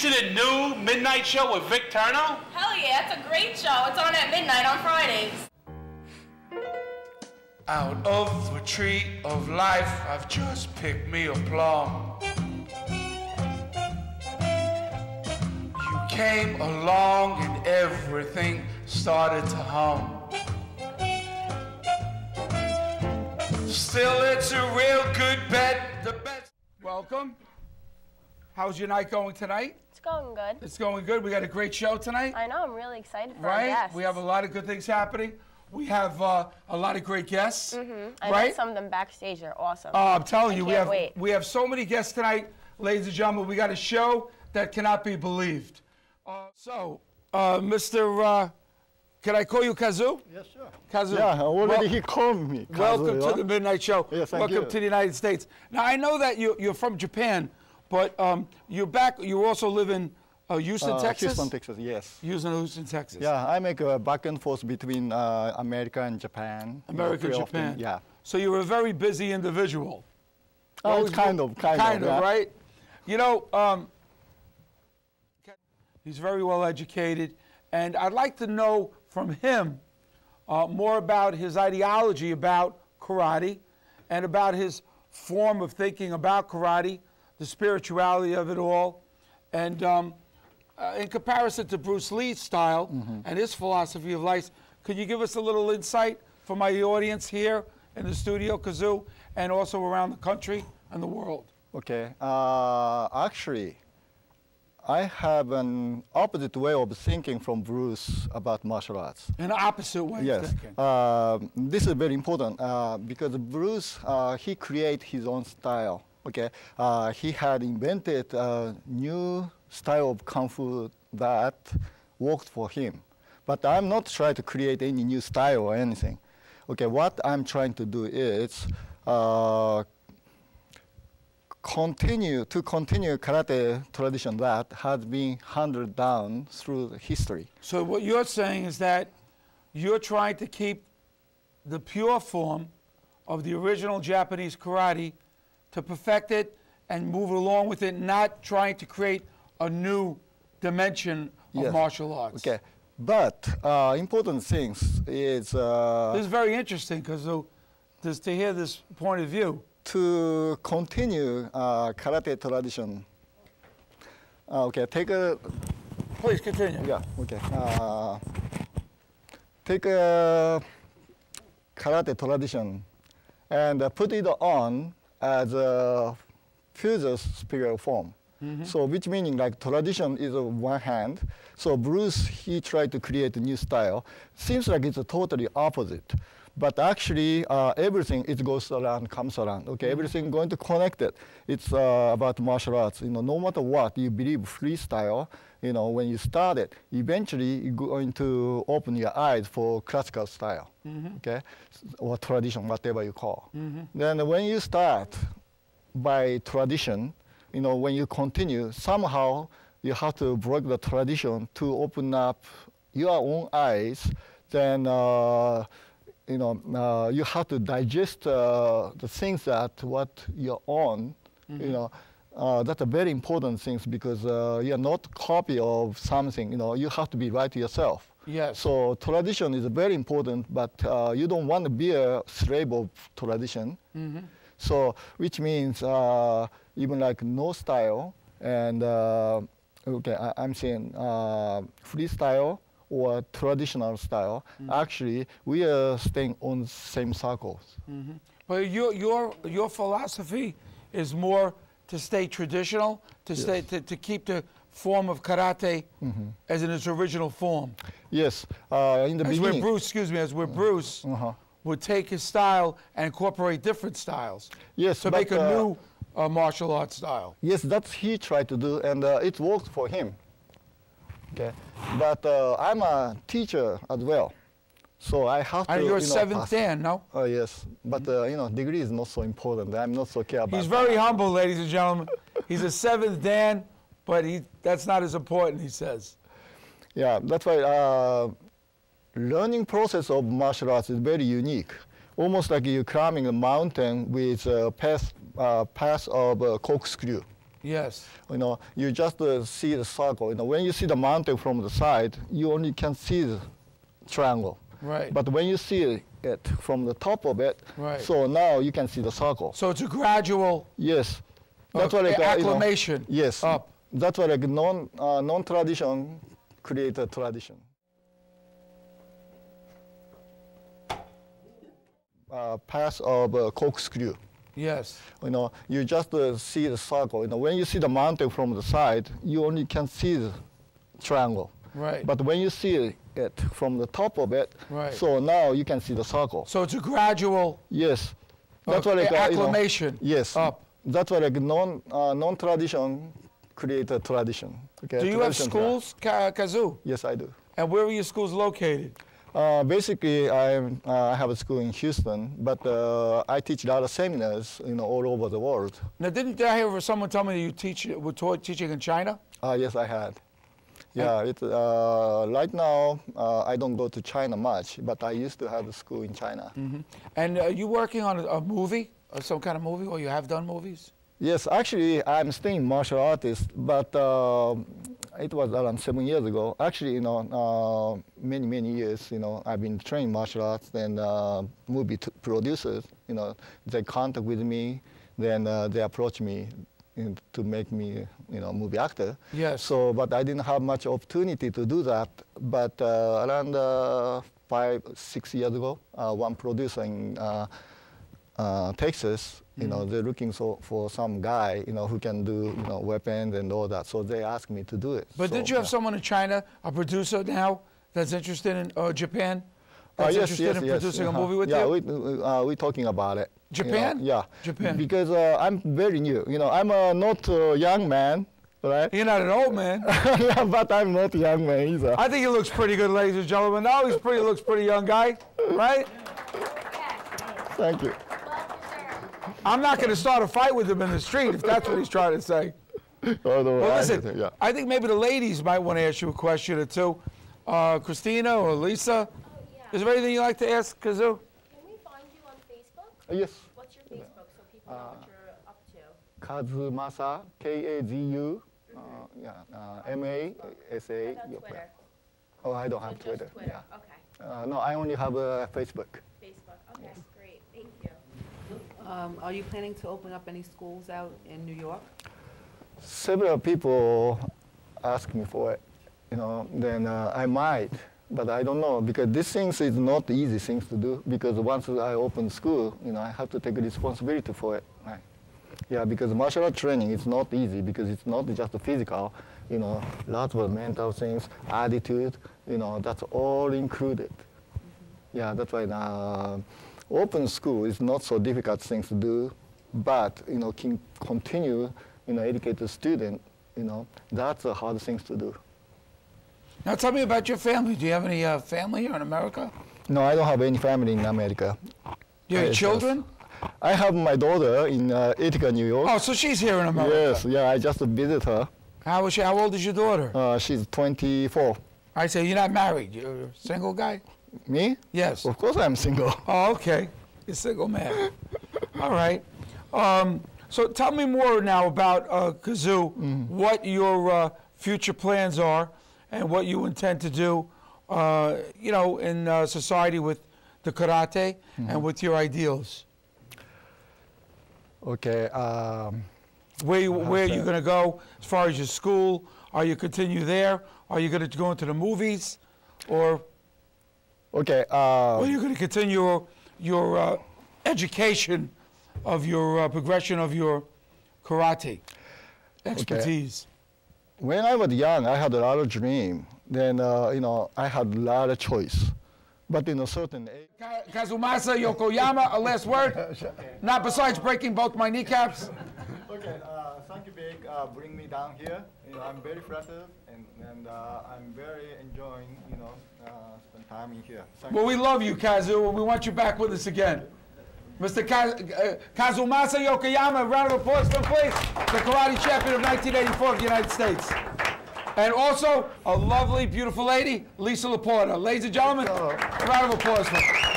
to the new midnight show with Vic Terno? Hell yeah, it's a great show. It's on at midnight on Fridays. Out of the tree of life, I've just picked me a plum. You came along and everything started to hum. Still, it's a real good bet. The best. Welcome. How's your night going tonight? It's going good. It's going good. We got a great show tonight. I know. I'm really excited for our Right? guests. We have a lot of good things happening. We have a lot of great guests. I Right? met some of them backstage. They're awesome. I'm telling you, can't wait. we have so many guests tonight, ladies and gentlemen. We got a show that cannot be believed. Mr. Can I call you Kazu? Yes, sure. Kazu. Yeah, already he called me. Kazu, Welcome yeah? to the Midnight Show. Yes, thank welcome you. to the United States. Now I know that you're from Japan, but you're back. You also live in Houston, Texas. Houston, Texas. Yes. Houston, Texas. Yeah, I make a back and forth between America and Japan. America and pretty Japan. often, yeah. So you're a very busy individual. Oh, kind of, yeah. right? You know, he's very well educated, and I'd like to know from him more about his ideology about karate and about his form of thinking about karate, the spirituality of it all, and in comparison to Bruce Lee's style and his philosophy of life, could you give us a little insight for my audience here in the studio, Kazu, and also around the country and the world? Okay. Actually, I have an opposite way of thinking from Bruce about martial arts. An opposite way Yes. of thinking. This is very important because Bruce, he created his own style. Okay. He had invented a new style of Kung Fu that worked for him. But I'm not trying to create any new style or anything. Okay, what I'm trying to do is continue karate tradition that has been handed down through history. So what you're saying is that you're trying to keep the pure form of the original Japanese karate, to perfect it and move along with it, not trying to create a new dimension of Yes. martial arts. Okay, but important things is This is very interesting because just to hear this point of view. to continue karate tradition. Okay, take a Please continue. yeah. Okay, take a karate tradition and put it on as a future spiritual form. So which meaning like tradition is on one hand. So Bruce, he tried to create a new style. Seems like it's a totally opposite. But actually, everything it goes around, comes around. Okay, everything going to connect it. It's about martial arts. You know, no matter what you believe freestyle. You know, when you start it, eventually you're going to open your eyes for classical style. Okay, or tradition, whatever you call. Then when you start by tradition, you know, when you continue, somehow you have to break the tradition to open up your own eyes. Then you know, you have to digest the things that what you're on. You know, that's a very important thing because you're not copy of something. You know, you have to be right yourself. Yes. So tradition is very important, but you don't want to be a slave of tradition. So which means even like no style and okay, I'm saying freestyle or traditional style. Actually, we are staying on the same circles. But your philosophy is more to stay traditional, to stay to keep the form of karate as in its original form. Yes, in the As beginning. where Bruce, excuse me, as where Bruce would take his style and incorporate different styles. Yes, to but, make a new martial arts style. Yes, that's he tried to do, and it worked for him. Okay, but I'm a teacher as well, so I have to. And you're a you know, seventh pass. Dan, no? Oh yes, but you know, degree is not so important. I'm not so care about. He's very humble, ladies and gentlemen. He's a seventh Dan, but that's not as important, he says. Yeah, that's why learning process of martial arts is very unique. Almost like you're climbing a mountain with a path of a corkscrew. Yes. You know, you just see the circle. You know, when you see the mountain from the side, you only can see the triangle. Right. But when you see it from the top of it, Right. so now you can see the circle. So it's a gradual Yes. That's what acclimation yes. up. That's what like non-tradition create a tradition. Path of corkscrew. Yes. You know, you just see the circle. You know, when you see the mountain from the side, you only can see the triangle. Right. But when you see it from the top of it, Right. so now you can see the circle. So it's a gradual Yes. That's what like, acclimation yes. up. That's what like non-tradition create a tradition. Okay. Do you have Tradition, schools, Kazu? Yes, I do. And where are your schools located? Basically, I have a school in Houston, but I teach a lot of seminars, you know, all over the world. Now, didn't I hear someone tell me that you were teaching in China? Yes, I had. Yeah, right now I don't go to China much, but I used to have a school in China. Mm-hmm. And are you working on a movie, or some kind of movie, or you have done movies? Yes, actually, I'm still a martial artist, but it was around 7 years ago. Actually, you know, many years, you know, I've been training martial arts, and movie producers, you know, they contact with me, then they approach me to make me, you know, movie actor. Yes. So, but I didn't have much opportunity to do that. But around 5-6 years ago, one producer in Texas, you know, they're looking for some guy, you know, who can do, you know, weapons and all that. So they asked me to do it. But so, did you have someone in China, a producer now, that's interested in Japan? That's yes, interested in producing a movie with you? Yeah, we're talking about it. Japan? You know, yeah. Japan. Because I'm very new. You know, I'm not a young man, right? You're not an old man. Yeah, but I'm not a young man either. I think he looks pretty good, ladies and gentlemen. No, looks pretty young guy, right? Thank you. I'm not going to start a fight with him in the street if that's what he's trying to say. Oh, no, Well, listen, I think maybe the ladies might want to ask you a question or two. Christina or Lisa, is there anything you'd like to ask Kazu? Can we find you on Facebook? Yes. What's your Facebook so people know what you're up to? Kazumasa, K-A-Z-U, M-A-S-A. What about Twitter? Oh, I don't So have just Twitter. Twitter. Yeah. Okay. No, I only have Facebook. Facebook. Okay, great. Thank you. Are you planning to open up any schools out in New York? Several people ask me for it, you know, then I might, but I don't know, because these things is not easy things to do, because once I open school, you know, I have to take responsibility for it. Right? Yeah, because martial art training is not easy, because it's not just physical, you know, lots of mental things, attitude, you know, that's all included. Mm-hmm. Yeah, that's why open school is not so difficult things to do, but, you know, can continue, you know, educate the student, you know, that's the hard things to do. Now tell me about your family. Do you have any family here in America? No, I don't have any family in America. Do you have children? I have my daughter in Ithaca, New York. Oh, so she's here in America. Yes, yeah, I just visit her. How old is your daughter? She's 24. I say you're not married. You're a single guy? Me? Yes. Of course I'm single. Oh, okay. You're a single man. All right. So tell me more now about Kazu, what your future plans are and what you intend to do, you know, in society with the karate and with your ideals. Okay. Where are you going to go as far as your school? Are you continue there? Are you going to go into the movies? Or okay. are you going to continue your education of your progression of your karate expertise? Okay. When I was young, I had a lot of dream. Then, you know, I had a lot of choice. But in a certain age... Kazumasa Yokoyama, a last word? Not besides breaking both my kneecaps? Okay, thank you, Vic. Bring me down here. You know, I'm very flattered, and I'm very enjoying, you know, spend time in here. Well, we love you, Kazu, and we want you back with us again. Mr. Kazumasa Yokoyama, round of applause for him, please. The karate champion of 1984 of the United States. And also, a lovely, beautiful lady, Lisa Laporta. Ladies and gentlemen, a round of applause for her.